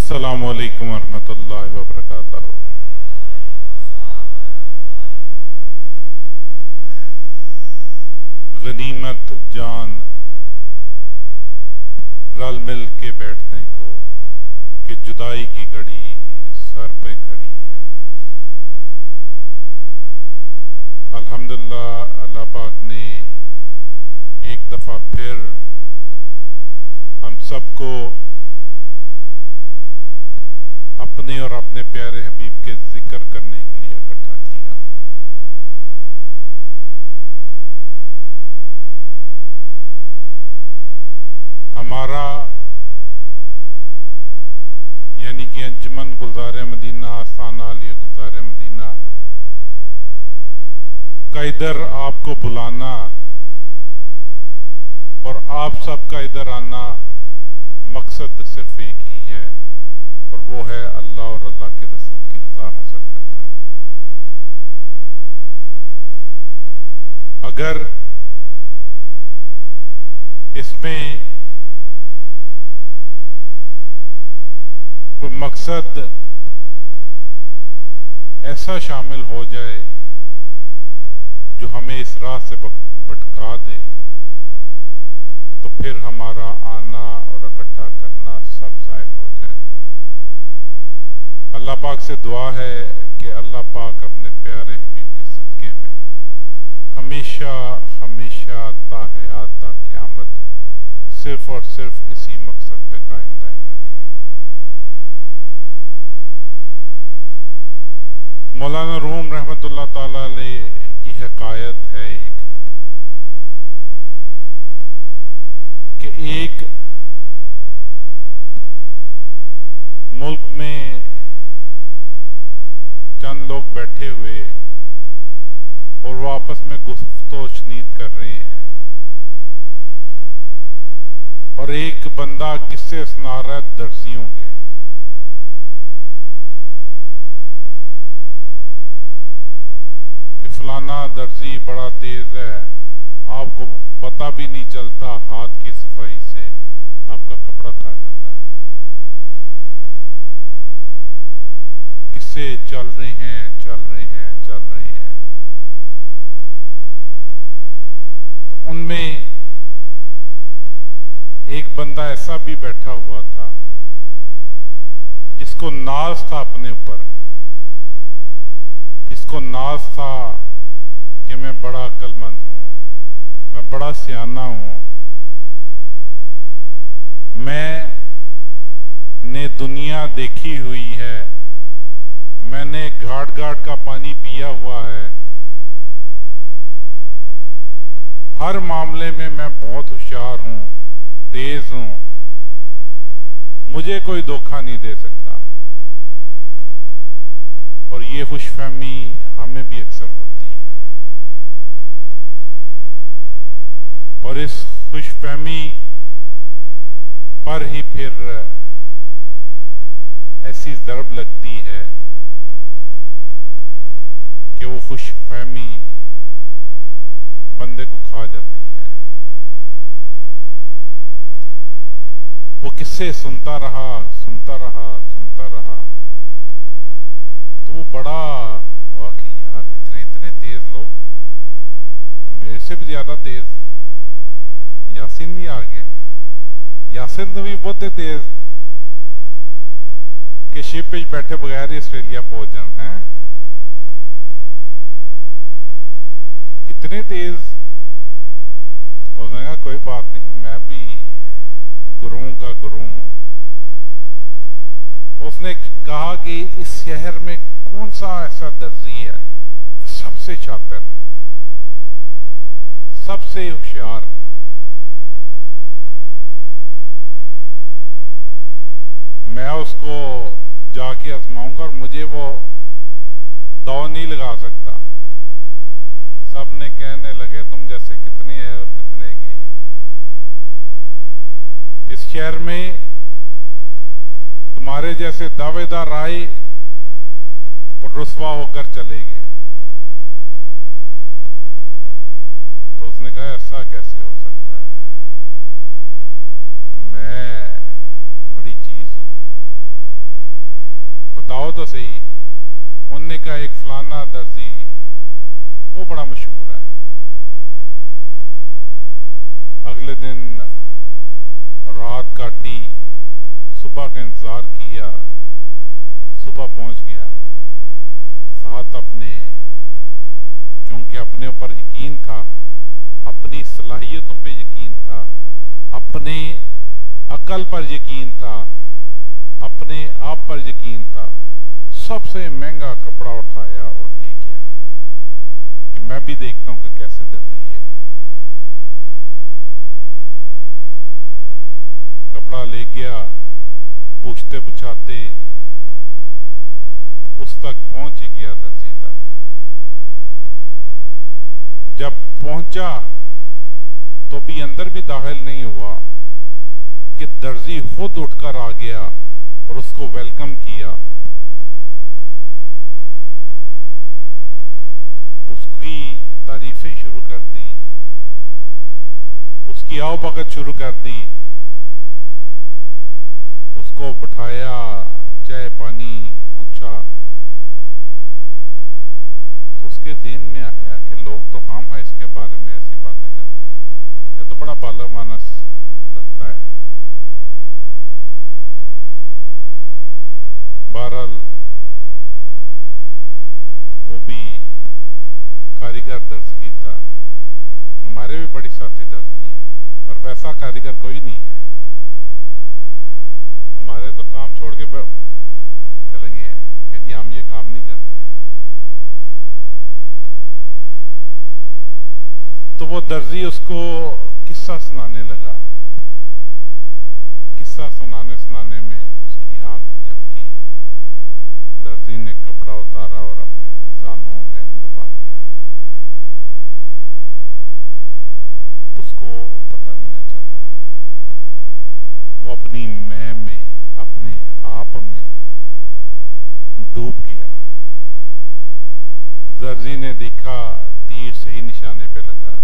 अस्सलामु अलैकुम वरहमतुल्लाहि वबरकातुहू। गनीमत जान रल मिल के बैठने को कि जुदाई की घड़ी सर पे खड़ी है। अल्हम्दुलिल्लाह अल्लाह पाक ने एक दफा फिर हम सबको अपने और अपने प्यारे हबीब के जिक्र करने के लिए इकट्ठा किया। हमारा यानी कि अंजुमन गुलजार मदीना आस्थाना आलिया गुलजार मदीना का इधर आपको बुलाना और आप सबका इधर आना मकसद सिर्फ एक ही है और वो है अल्लाह और अल्लाह के रसूल की रज़ा हासिल करना। अगर इसमें कोई मकसद ऐसा शामिल हो जाए जो हमें इस राह से भटका दे तो फिर हमारा आना और इकट्ठा करना सब ज़ायल हो जाएगा। अल्लाह पाक से दुआ है कि अल्लाह पाक अपने प्यारे हबीब के सदके में हमेशा हमेशा ताहयात ता क़यामत सिर्फ और सिर्फ इसी मकसद पे कायम दायम रखे। मौलाना रूम रहमतुल्लाह ताला अलैह की हकायत है कि एक मुल्क में चंद लोग बैठे हुए और वो आपस में गुफ्तो शनीद कर रहे हैं और एक बंदा किस्से सुना रहा है दर्जियों के कि फलाना दर्जी बड़ा तेज है, आपको पता भी नहीं चलता हाथ की सफाई से आपका कपड़ा खा जाता है। किस्से चल रहे हैं चल रहे हैं चल रहे हैं। तो उनमें एक बंदा ऐसा भी बैठा हुआ था जिसको नाज था अपने ऊपर, जिसको नाज था कि मैं बड़ा अक्लमंद हूं, मैं बड़ा सियाना हूं, मैंने दुनिया देखी हुई है, मैंने घाट घाट का पानी पिया हुआ है, हर मामले में मैं बहुत होशियार हूं, तेज हूं, मुझे कोई धोखा नहीं दे सकता। और ये खुशफहमी हमें भी अक्सर होती है और इस खुशफहमी पर ही फिर ऐसी ज़रब लगती है कि वो खुशफहमी बंदे को खा जाती है। वो किस्से सुनता रहा सुनता रहा सुनता रहा तो वो बड़ा हुआ कि यार इतने इतने तेज लोग, मेरे से भी ज्यादा तेज यासीन भी आ गए। यासीन तो भी बहुत तेज कि शिप पे बैठे बगैर ही ऑस्ट्रेलिया पहुंच जाना है, इतने तेज। उसने कहा कोई बात नहीं, मैं भी गुरुओं का गुरु हूं। उसने कहा कि इस शहर में कौन सा ऐसा दर्जी है सबसे शातिर, सबसे होशियार। मैं उसको जाके आजमाऊंगा और मुझे वो दाव नहीं लगा सकता। सब ने कहने लगे तुम जैसे कितने हैं और कितने की। इस शहर में तुम्हारे जैसे दावेदार आए और रुस्वा होकर चले गए। तो उसने कहा ऐसा कैसे हो सकता है, मैं बड़ी चीज हूं, बताओ तो सही। उनने कहा एक फलाना दर्जी वो बड़ा मशहूर है। अगले दिन रात काटी, सुबह का इंतजार किया, सुबह पहुंच गया। साथ अपने, क्योंकि अपने ऊपर यकीन था, अपनी सलाहियतों पे यकीन था, अपने अकल पर यकीन था, अपने आप पर यकीन था, सबसे महंगा कपड़ा उठाया और ले गया कि मैं भी देखता हूं कि कैसे दर्जी है। कपड़ा ले गया, पूछते पुछाते उस तक पहुंच ही गया, दर्जी तक। जब पहुंचा तो भी अंदर भी दाखिल नहीं हुआ कि दर्जी खुद उठकर आ गया और उसको वेलकम किया। उसकी तारीफें शुरू कर दी, उसकी आओभगत शुरू कर दी, उसको बिठाया, चाय पानी पूछा। तो उसके ज़हन में आया कि लोग तो खामखा इसके बारे में ऐसी बातें करते हैं, यह तो बड़ा बाला मानस लगता है। बहरहाल वो भी कारीगर दर्जी था। हमारे भी बड़ी साथी दर्जी हैं, और वैसा कारीगर कोई नहीं है। हमारे तो काम छोड़ के चले गए हैं कि जी हम ये काम नहीं करते। तो वो दर्जी उसको किस्सा सुनाने लगा। किस्सा सुनाने में उसकी आंख झपकी। दर्जी ने कपड़ा उतारा और अपने जानों में दबा दिया। उसको पता भी न चला। वो अपनी मैं में, अपने आप में डूब गया। दर्जी ने देखा तीर सही निशाने पे लगा।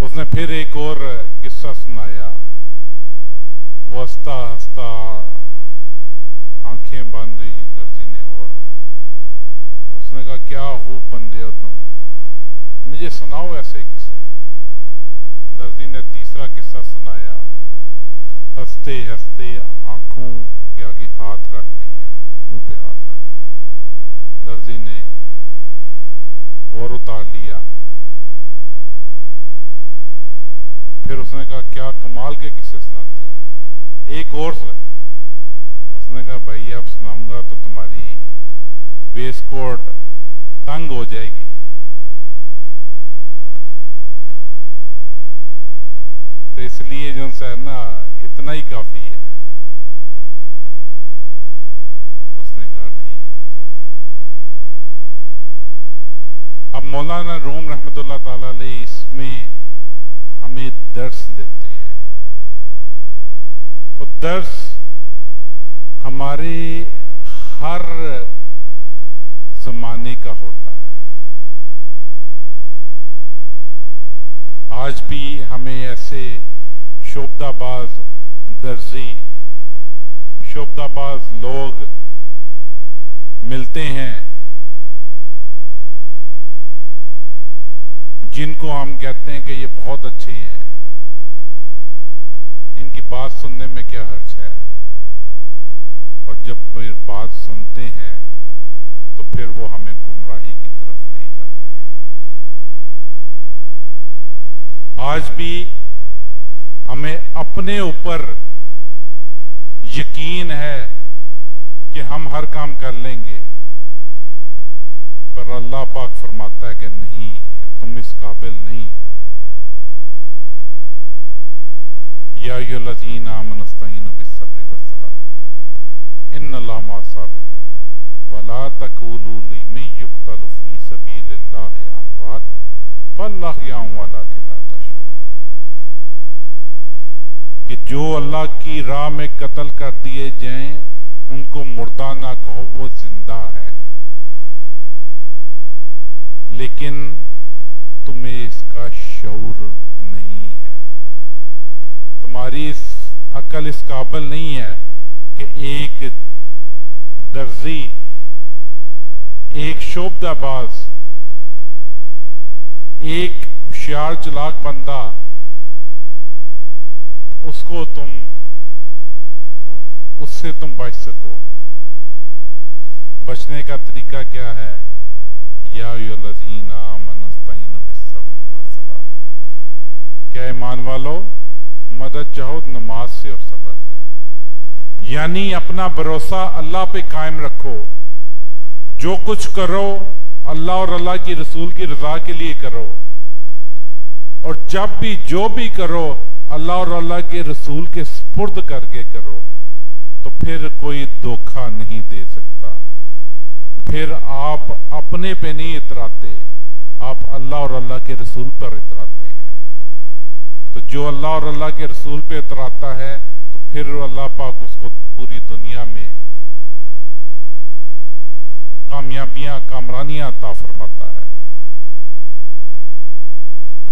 उसने फिर एक और किस्सा सुनाया। वो हंसता हंसता आंखें बंद हुई दर्जी ने, और उसने कहा क्या खूब बंदे हो तुम, मुझे सुनाओ ऐसे किस्से। दर्जी ने तीसरा किस्सा सुनाया। हंसते हंसते आंखों के आगे हाथ रख लिया, मुंह पे हाथ रख लिया। दर्जी ने और उतार लिया। फिर उसने कहा क्या कमाल के किस्से सुनाते हो, एक और से। उसने कहा भाई अब सुनाऊंगा तो तुम्हारी वेस्टकोट तंग हो जाएगी। तो इसलिए जो है ना, इतना ही काफी है। उसने कहा ठीक चलो। अब मौलाना रूम रहमतुल्लाह ताला अलैह इसमें हमें दर्स देते हैं। वो दर्स हमारे हर जमाने का होता है। आज भी हमें ऐसे शोबदाबाज दर्जी, शोबदाबाज लोग मिलते हैं जिनको हम कहते हैं कि ये बहुत अच्छे हैं, इनकी बात सुनने में क्या हर्ज है। और जब वे बात सुनते हैं तो फिर वो हमें गुमराही की तरफ ले जाते हैं। आज भी हमें अपने ऊपर यकीन है कि हम हर काम कर लेंगे, पर अल्लाह पाक फरमाता है कि नहीं, तुम इस काबिल नहीं हो। या अय्युहल्लज़ीना आमनू इस्तईनू बिस्सब्रि वस्सलाह इन्नल्लाहा मअस-साबिरीन वला तक़ूलू लिमन युक़्तलु फ़ी सबीलिल्लाहि अमवात बल अहयाउन वलाकिन ला तशऊरून। कि जो अल्लाह की राह में कत्ल कर दिए जाएं उनको मुर्दा ना कहो, वो जिंदा है, लेकिन तुम्हें इसका शऊर नहीं है। तुम्हारी अकल इस काबिल नहीं है कि एक दर्जी, एक शोबदाबाज, एक होशियार चालाक बंदा, उसको उससे तुम बच सको। बचने का तरीका क्या है? या अय्युहल्लज़ीना आमनू इस्तईनू बिस्सब्रि वस्सलाह। क्या ईमान वालों, मदद चाहो नमाज से और सब्र से, यानी अपना भरोसा अल्लाह पे कायम रखो। जो कुछ करो अल्लाह और अल्लाह की रसूल की रजा के लिए करो, और जब भी जो भी करो अल्लाह और अल्लाह के रसूल के सुपुर्द करके करो, तो फिर कोई धोखा नहीं दे सकता। फिर आप अपने पे नहीं इतराते, आप अल्लाह और अल्लाह के रसूल पर इतराते हैं। तो जो अल्लाह और अल्लाह के रसूल पे इतराता है, तो फिर अल्लाह पाक उसको पूरी दुनिया में कामयाबियां, कामरानियां अता फरमाता है।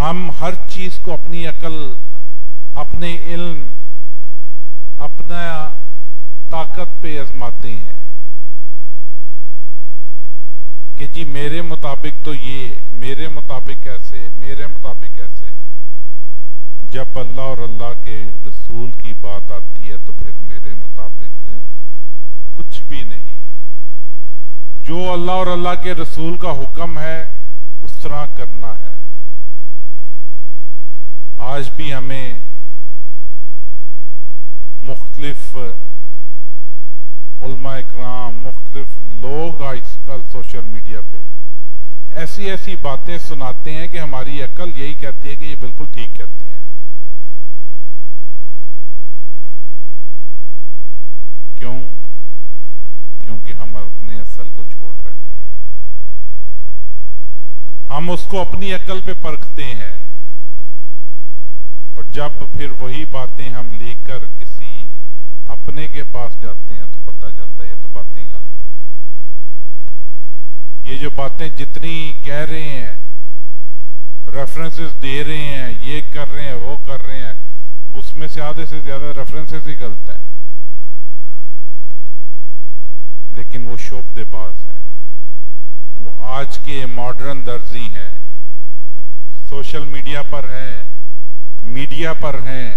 हम हर चीज को अपनी अकल, अपने इल्म, अपना ताकत पे आजमाते हैं कि जी मेरे मुताबिक तो ये, मेरे मुताबिक कैसे, मेरे मुताबिक कैसे। जब अल्लाह और अल्लाह के रसूल की बात आती है तो फिर मेरे मुताबिक कुछ भी नहीं। जो अल्लाह और अल्लाह के रसूल का हुक्म है उस तरह करना है। आज भी हमें मुख्तलिफ उलमा इकराम, मुख्तलिफ लोग आजकल सोशल मीडिया पे ऐसी ऐसी बातें सुनाते हैं कि हमारी अकल यही कहती है कि ये बिल्कुल ठीक कहते हैं। क्यों? क्योंकि हम अपने असल को छोड़ बैठे हैं। हम उसको अपनी अकल पे परखते हैं, और जब फिर वही बातें हम लेकर किसी अपने के पास जाते हैं तो पता चलता है ये तो बातें गलत है। ये जो बातें जितनी कह रहे हैं, रेफरेंसेस दे रहे हैं, ये कर रहे हैं, वो कर रहे हैं, उसमें से आधे से ज्यादा रेफरेंसेस ही गलत है। लेकिन वो शोबदेबाज हैं, वो आज के मॉडर्न दर्जी हैं, सोशल मीडिया पर हैं, मीडिया पर हैं,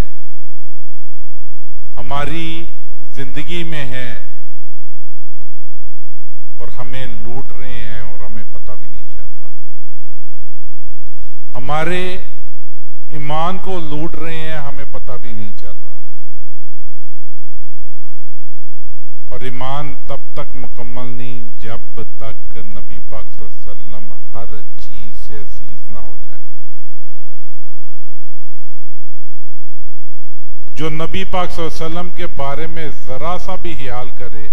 हमारी जिंदगी में हैं, और हमें लूट रहे हैं और हमें पता भी नहीं चल रहा। हमारे ईमान को लूट रहे हैं, हमें पता भी नहीं चल रहा। और ईमान तब तक मुकम्मल नहीं जब तक नबी पाक सल्लल्लाहु अलैहि वसल्लम हर चीज से अजीज ना हो जाए। जो नबी पाक सल्लल्लाहु अलैहि वसल्लम के बारे में जरा सा भी ख्याल करे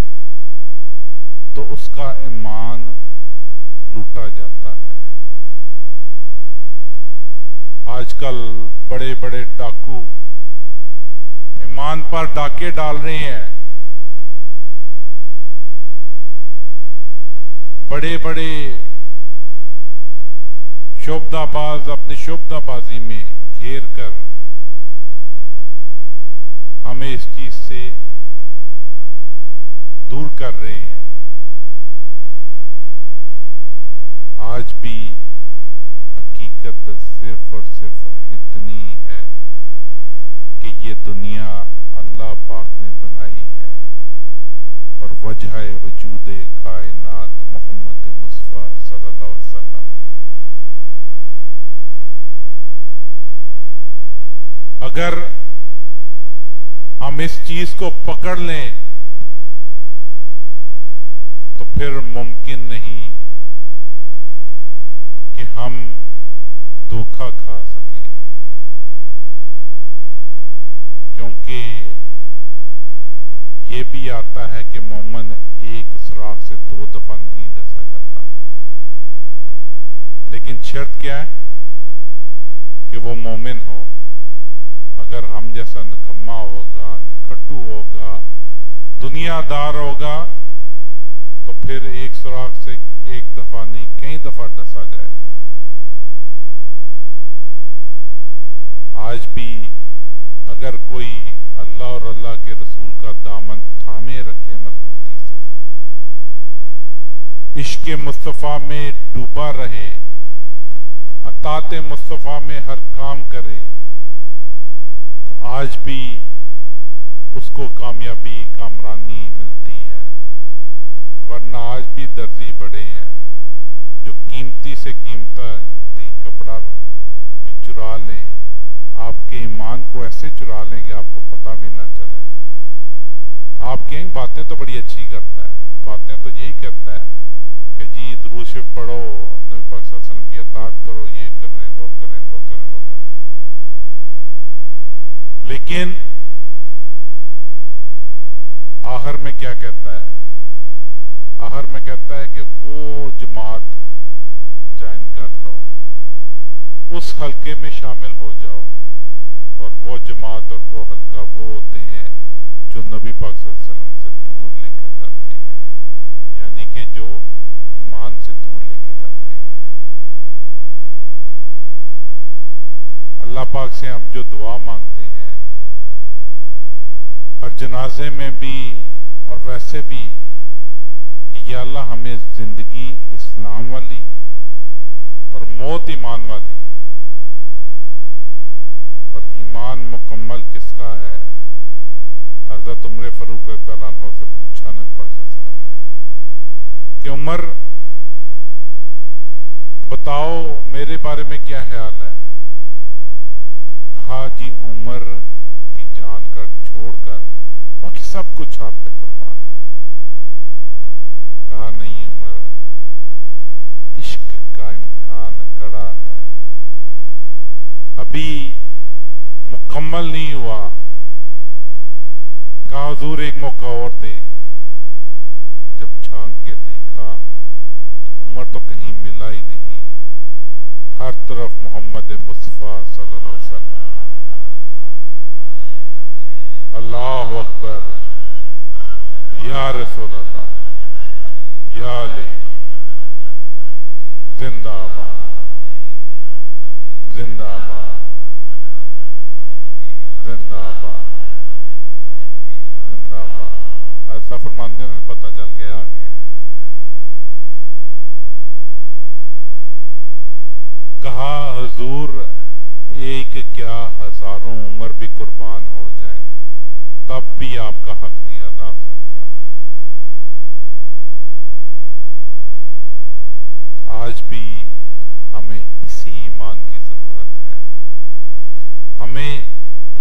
तो उसका ईमान लूटा जाता है। आजकल बड़े बड़े डाकू ईमान पर डाके डाल रहे हैं। बड़े बड़े शोबदाबाज अपनी शोबदाबाजी में घेर कर हमें इस चीज से दूर कर रहे हैं। आज भी हकीकत सिर्फ और सिर्फ इतनी है कि ये दुनिया अल्लाह पाक ने बनाई है और वजह वजूद कायनात मोहम्मद मुस्तफा सल्लल्लाहु अलैहि वसल्लम। अगर हम इस चीज को पकड़ लें तो फिर मुमकिन नहीं कि हम धोखा खा सकें, क्योंकि ये भी आता है कि मोमन एक सुराख से 2 दफा नहीं डसा जाता। लेकिन शर्त क्या है कि वो मोमिन हो। अगर हम जैसा निकम्मा होगा, निकट्टू होगा, दुनियादार होगा तो फिर एक सुराख से एक दफा नहीं कई दफा डसा जाएगा। आज भी अगर कोई अल्लाह और अल्लाह के रसूल का दामन थामे रखे मजबूती से, इश्क मुस्तफ़ा में डूबा रहे, अताते मुस्तफ़ा में हर काम करे, तो आज भी उसको कामयाबी कामरानी मिलती है। वरना आज भी दर्जी बड़े हैं जो कीमती से कीमती कपड़ा भी चुरा लें, आपके ईमान को ऐसे चुरा लेंगे आपको पता भी ना चले। आप कहेंगे बातें तो बड़ी अच्छी करता है, बातें तो यही कहता है कि जी दुरूद शरीफ पढ़ो, नबी पाक सल्लल्लाहु अलैहि वसल्लम की इताअत करो, ये करें वो करें वो करें वो करें, लेकिन आखिर में क्या कहता है? आखिर में कहता है कि वो जमात ज्वाइन कर लो, उस हल्के में शामिल हो जाओ, और वो जमात और वो हल्का वो होते हैं जो नबी पाक सल्लल्लाहु अलैहि वसल्लम से दूर लेकर जाते हैं, यानी कि जो ईमान से दूर लेके जाते हैं। अल्लाह पाक से हम जो दुआ मांगते हैं हर जनाजे में भी और वैसे भी कि या अल्लाह हमें जिंदगी इस्लाम वाली और मौत ईमान वाली, और ईमान मुकम्मल किसका है? हज़रत उमर फारूक रज़ियल्लाहु अन्हु से पूछा नबी पाक सल्लल्लाहु अलैहि वसल्लम ने कि उमर बताओ मेरे बारे में क्या ख्याल है? कहा जी उमर की जान का छोड़कर बाकी सब कुछ आप पे कुर्बान। कहा नहीं उमर, इश्क का इम्तिहान कड़ा है, अभी मुकम्मल नहीं हुआ। कहा हुजूर एक मौका और दे। जब झांक के देखा तो उमर तो कहीं मिला ही नहीं, हर तरफ मोहम्मद मुस्तफा सल्लल्लाहु अलैहि वसल्लम। अल्लाह अकबर, या रसूल अल्लाह, या अली, जिंदाबाद जिंदाबाद जिंदाबाद जिंदाबाद। ऐसा फरमाने में पता चल गया आगे। कहा हुजूर एक क्या हजारों उम्र भी कुर्बान हो जाए तब भी आपका हक नहीं अदा सकता। आज भी हमें इसी ईमान की जरूरत है, हमें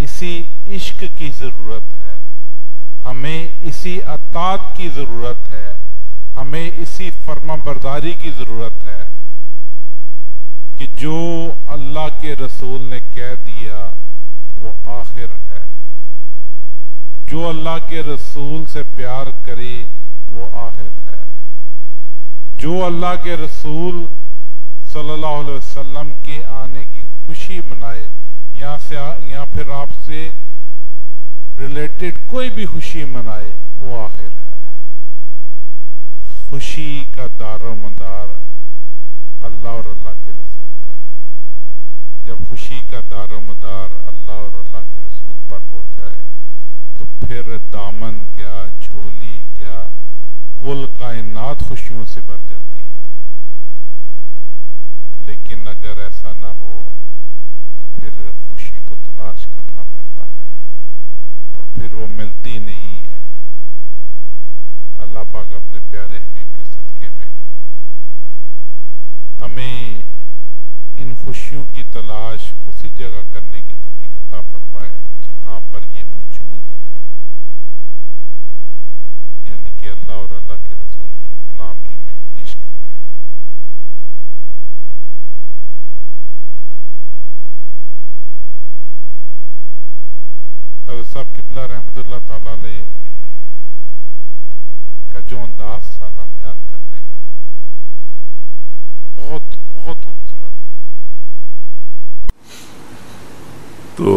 इसी इश्क की जरूरत है, हमें इसी अताअत की जरूरत है, हमें इसी फर्माबरदारी की जरूरत है कि जो अल्लाह के रसूल ने कह दिया वो आखिर है। जो अल्लाह के रसूल से प्यार करे वो आखिर है। जो अल्लाह के रसूल सल्लल्लाहु अलैहि वसल्लम के आने की खुशी मनाए, या फिर आपसे रिलेटेड कोई भी खुशी मनाए, वो आखिर है। खुशी का दारोमदार अल्लाह और अल्लाह के रसूल पर। जब खुशी का दारोमदार अल्लाह और अल्लाह के रसूल पर हो जाए तो फिर दामन क्या, झोली क्या, कुल कायनात खुशियों से भर जाती है। लेकिन अगर ऐसा ना हो तो फिर खुशी को तलाश करना पड़ता है और फिर वो मिलती नहीं है। अल्लाह पाक अपने प्यारे हबीब के सदके में हमें इन खुशियों की तलाश उसी जगह करने की तौफीक अता फरमाए जहां पर ये मौजूद है, यानी कि अल्लाह और अल्लाह के रसूल की गुलामी में, इश्क में। हज़रत साहब क़िबला रहमतुल्लाह ताला अलैह का जो अंदाज था ना बयान करने का, बहुत बहुत खूबसूरत। तो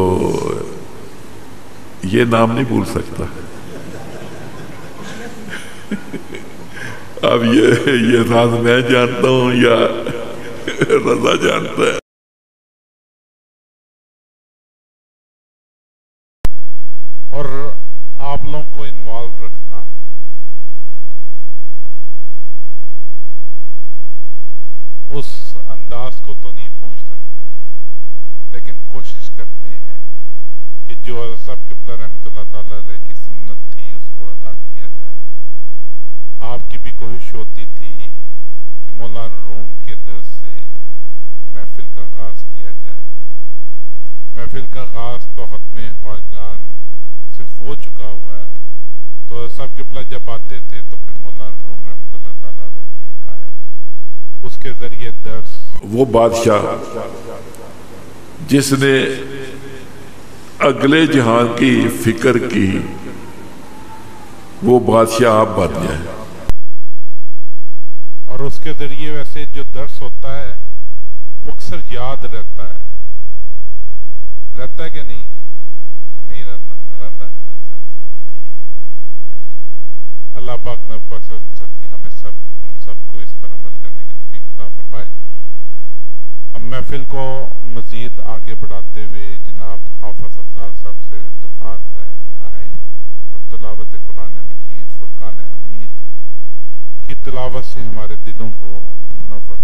ये नाम नहीं भूल सकता। अब ये राज मैं जानता हूं या रजा जानता है। और आप लोगों को इन्वॉल्व रखना। उस अंदाज को तो नहीं पहुंच सकते, लेकिन कोशिश करते हैं कि जो हज़रत साहब क़िबला रहमतुल्लाह ताला अलैह की सुन्नत थी उसको अदा किया जाए। आपकी भी कोशिश होती थी कि मौलाना रूम के दर से महफिल का आगाज किया जाए। महफिल का आगाज तो खत्मे ख्वाजान से हो चुका हुआ है, तो सब क़िबला जब आते थे तो फिर मौलाना रूम रहमतुल्लाह ताला अलैह की हिकायत, उसके जरिए दर्स। वो बादशाह जिसने अगले जहां की फिक्र की, वो बादशाह आप बन जाए। और उसके जरिए वैसे जो दर्स होता है वो अक्सर याद रहता है कि नहीं? नहीं रहता। अच्छा, ठीक है। अल्लाह पाक नबी पाक सल्लल्लाहु अलैहि वसल्लम की हमें हम सबको इस पर अमल करने की तौफीक अता फरमाए। अब महफिल को मजीद आगे बढ़ाते हुए जनाब हाफिज अफजाल साहब से दरख्वास्त है कि आए और तिलावत कुरान मजीद फुरकान हमीद की तिलावत से हमारे दिलों को मुनव्वर